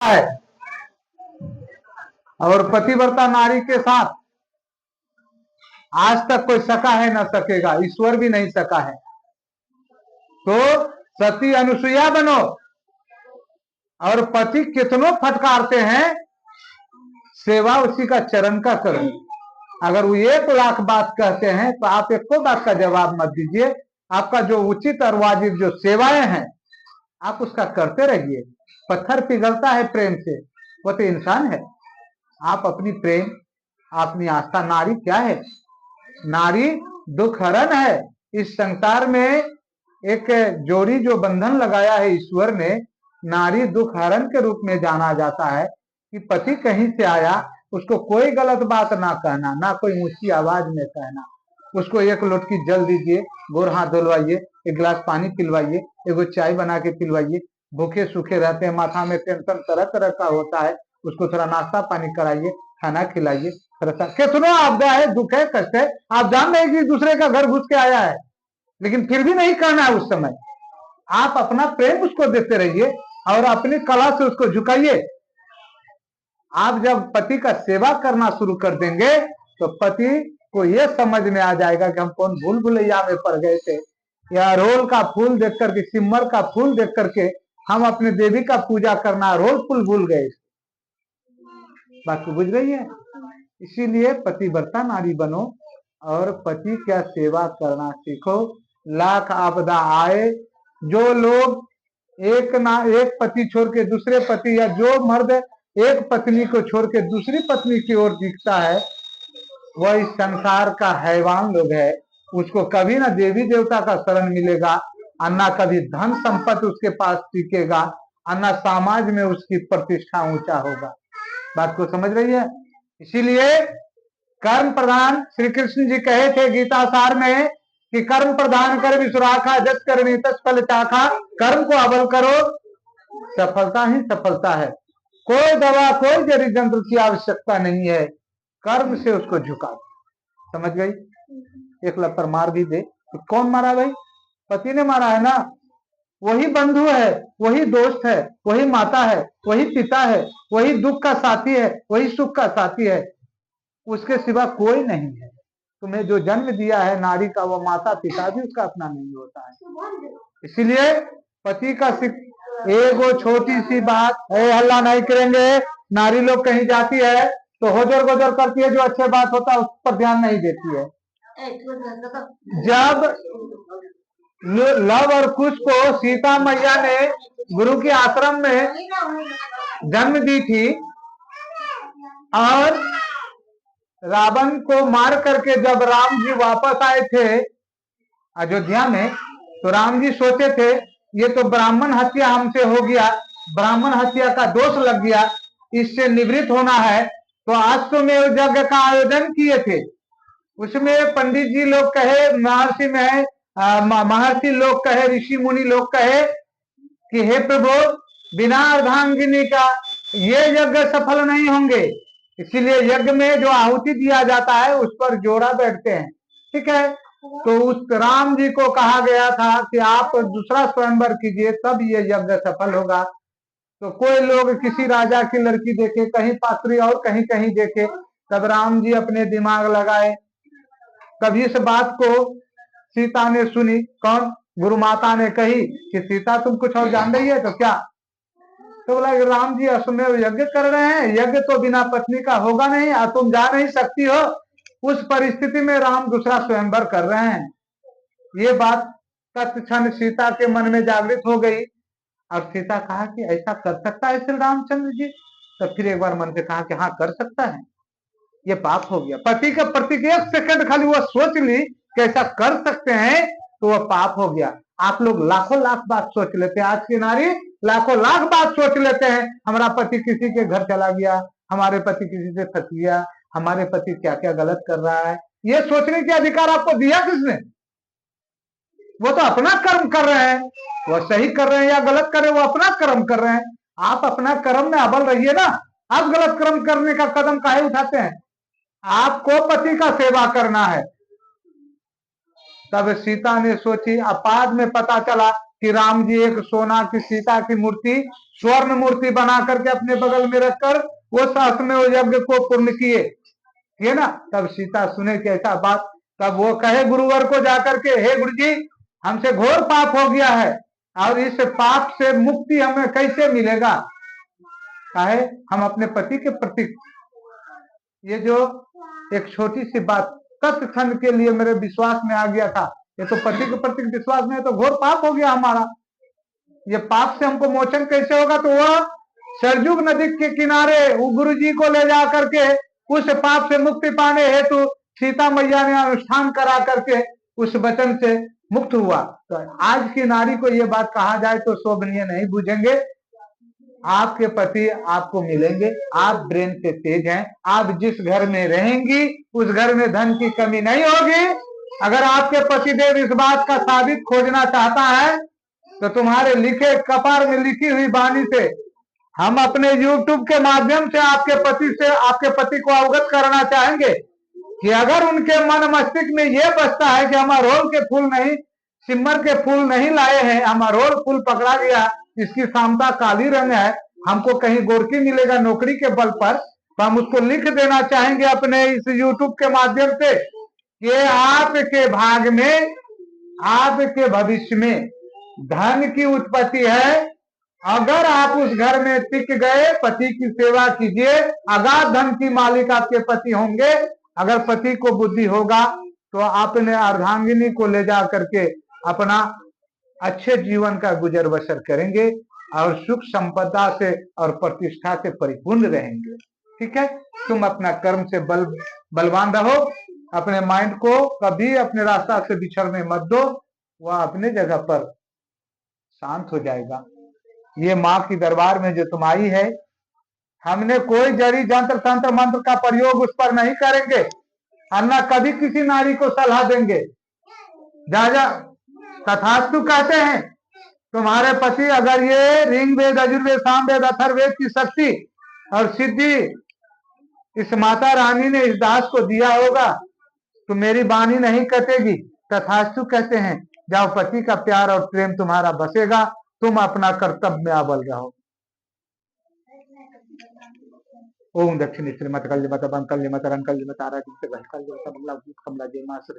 है, और पतिव्रता नारी के साथ आज तक कोई सका है, ना सकेगा, ईश्वर भी नहीं सका है। तो सती अनुसुईया बनो, और पति कितनों फटकारते हैं, सेवा उसी का चरण का करो। अगर वो 1,00,000 बात कहते हैं तो आप एको बात का जवाब मत दीजिए। आपका जो उचित और वाजिब जो सेवाएं हैं आप उसका करते रहिए। पत्थर पिघलता है प्रेम से, वो तो इंसान है। आप अपनी प्रेम, अपनी आस्था, नारी क्या है? नारी दुख हरण है। इस संसार में एक जोड़ी जो बंधन लगाया है ईश्वर ने, नारी दुख हरण के रूप में जाना जाता है। कि पति कहीं से आया, उसको कोई गलत बात ना कहना, ना कोई ऊंची आवाज में कहना। उसको एक लोटकी जल दीजिए, गोर हाथ धुलवाइए, एक गिलास पानी पिलवाइए, एगो चाय बना के पिलवाइए। भूखे सूखे रहते हैं, माथा में टेंशन तरह तरह का होता है, उसको थोड़ा नाश्ता पानी कराइए, खाना खिलाइए। कितना आपदा है, दुख है, कष्ट है, आप जान रहे हैं कि दूसरे का घर घुस के आया है, लेकिन फिर भी नहीं करना है। उस समय आप अपना प्रेम उसको देते रहिए और अपनी कला से उसको झुकाइए। आप जब पति का सेवा करना शुरू कर देंगे तो पति को यह समझ में आ जाएगा कि हम कौन भूल भुलैया में पड़ गए थे, या रोल का फूल देख करके, सिमर का फूल देख करके हम अपने देवी का पूजा करना रोल फूल भूल गए। बात को बुझ रही है? इसीलिए पतिव्रता नारी बनो और पति का सेवा करना सीखो। लाख आपदा आए, जो लोग एक पति छोड़ के दूसरे पति, या जो मर्द एक पत्नी को छोड़ के दूसरी पत्नी की ओर दिखता है, वह इस संसार का हैवान लोग है। उसको कभी ना देवी देवता का शरण मिलेगा, और ना कभी धन संपत्ति उसके पास टिकेगा, और ना समाज में उसकी प्रतिष्ठा ऊंचा होगा। बात को समझ रही है? इसीलिए कर्म प्रधान, श्री कृष्ण जी कहे थे गीता सार में कि कर्म प्रधान कर विश्वाखा, जस करनी तस फल चाखा। कर्म को अबल करो, सफलता ही सफलता है। कोई दवा, कोई जड़ी जंत्र की आवश्यकता नहीं है, कर्म से उसको झुका। समझ गई? एक लपड़ मार भी दे तो कौन मारा भाई? पति ने मारा है ना। वही बंधु है, वही दोस्त है, वही माता है, वही पिता है, वही दुख का साथी है, वही सुख का साथी है। उसके सिवा कोई नहीं है। तुम्हें जो जन्म दिया है नारी का, वो माता पिता भी उसका अपना नहीं होता है। इसीलिए पति का एगो छोटी सी बात है, हल्ला नहीं करेंगे। नारी लोग कहीं जाती है तो होजर गोजर करती है, जो अच्छे बात होता है उस पर ध्यान नहीं देती है। जब लव और कुश को सीता मैया ने गुरु के आश्रम में जन्म दी थी, और रावण को मार करके जब राम जी वापस आए थे अयोध्या में, तो राम जी सोचे थे ये तो ब्राह्मण हत्या हमसे हो गया, ब्राह्मण हत्या का दोष लग गया, इससे निवृत्त होना है। तो अश्वमेध यज्ञ का आयोजन किए थे। उसमें पंडित जी लोग कहे, महर्षि लोग कहे, ऋषि मुनि लोग कहे कि हे प्रभु, बिना अर्धांगिनी का ये यज्ञ सफल नहीं होंगे। इसीलिए यज्ञ में जो आहुति दिया जाता है उस पर जोड़ा बैठते हैं। ठीक है? तो उस राम जी को कहा गया था कि आप दूसरा स्वयंवर कीजिए, तब ये यज्ञ सफल होगा। तो कोई लोग किसी राजा की लड़की देखे, कहीं पात्री और कहीं कहीं देखे। तब राम जी अपने दिमाग लगाए। कभी इस बात को सीता ने सुनी, कौन? गुरु माता ने कही कि सीता तुम कुछ और जान रही है तो क्या? तो बोला राम जी अश्वमेध यज्ञ कर रहे हैं, यज्ञ तो बिना पत्नी का होगा नहीं, और तुम जा नहीं सकती हो। उस परिस्थिति में राम दूसरा स्वयंवर कर रहे हैं। ये बात तत्क्षण सीता के मन में जागृत हो गई, और सीता कहा कि ऐसा कर सकता है श्री रामचंद्र जी? तो फिर एक बार मन से कहा कि हाँ कर सकता है, ये पाप हो गया। पति के प्रति 1 सेकंड खाली वो सोच ली कि ऐसा कर सकते हैं, तो वह पाप हो गया। आप लोग लाखों लाख बात सोच लेते हैं, आज की नारी लाखों लाख बात सोच लेते हैं। हमारा पति किसी के घर चला गया, हमारे पति किसी से फंस गया, हमारे पति क्या क्या गलत कर रहा है। ये सोचने के अधिकार आपको दिया किसने? वो तो अपना कर्म कर रहे हैं, वो सही कर रहे हैं या गलत कर रहे हैं, वो अपना कर्म कर रहे हैं। आप अपना कर्म में अबल रहिए ना। आप गलत कर्म करने का कदम काहे उठाते हैं? आपको पति का सेवा करना है। तब सीता ने सोची, अपाद में पता चला कि राम जी एक सोना की सीता की मूर्ति स्वर्ण मूर्ति बना करके अपने बगल में रखकर वो साथ में वो यज्ञ को पूर्ण किए, ठीक है ना। तब सीता सुने कि ऐसा बात, तब वो कहे गुरुवर को जाकर के, हे गुरु जी हमसे घोर पाप हो गया है और इस पाप से मुक्ति हमें कैसे मिलेगा। कहे हम अपने पति के प्रति, ये जो एक छोटी सी बात तत्क्षण के लिए मेरे विश्वास में आ गया था, ये तो पति के प्रति विश्वास में तो घोर पाप हो गया हमारा, ये पाप से हमको मोचन कैसे होगा। तो वह सरयुग नदी के किनारे वो गुरु जी को ले जा करके उस पाप से मुक्ति पाने हेतु सीता मैया ने अनुष्ठान करा करके उस वचन से मुक्त हुआ। तो आज की नारी को ये बात कहा जाए तो शोभनीय नहीं बुझेंगे। आपके पति आपको मिलेंगे, आप ब्रेन से तेज हैं, आप जिस घर में रहेंगी उस घर में धन की कमी नहीं होगी। अगर आपके पतिदेव इस बात का साबित खोजना चाहता है तो तुम्हारे लिखे कपार में लिखी हुई वाणी से हम अपने YouTube के माध्यम से आपके पति को अवगत करना चाहेंगे कि अगर उनके मन मस्तिष्क में यह बसता है कि हम अरहुल के फूल नहीं, सिमर के फूल नहीं लाए हैं, हम अरहुल फूल पकड़ा गया, इसकी सामता काली रंग है, हमको कहीं गोरकी मिलेगा नौकरी के बल पर, तो हम उसको लिख देना चाहेंगे अपने इस YouTube के माध्यम से कि आपके भाग में, आपके भविष्य में धन की उत्पत्ति है। अगर आप उस घर में टिक गए, पति की सेवा कीजिए, अगाध धन की मालिक आपके पति होंगे। अगर पति को बुद्धि होगा तो आपने अर्धांगिनी को ले जा करके अपना अच्छे जीवन का गुजर बसर करेंगे और सुख संपदा से और प्रतिष्ठा से परिपूर्ण रहेंगे। ठीक है, तुम अपना कर्म से बलवान रहो, अपने माइंड को कभी अपने रास्ता से बिछड़ने मत दो, वह अपने जगह पर शांत हो जाएगा। ये माँ की दरबार में जो तुम आई है, हमने कोई जड़ी जंत्र तंत्र मंत्र का प्रयोग उस पर नहीं करेंगे और न कभी किसी नारी को सलाह देंगे। जा तथास्तु कहते हैं, तुम्हारे पति अगर ये ऋग वेद, यजुर्वेद, सामवेद, अथर्ववेद की शक्ति और सिद्धि इस माता रानी ने इस दास को दिया होगा तो मेरी वाणी नहीं कटेगी। तथास्तु कहते हैं, जाओ पति का प्यार और प्रेम तुम्हारा बसेगा, तुम अपना कर्तव्य में अबल रहो। ओम दक्षिणी श्रीमत कल्य मत बंकल्य मत रंकल्य मत आरा कमला कमला जय मां।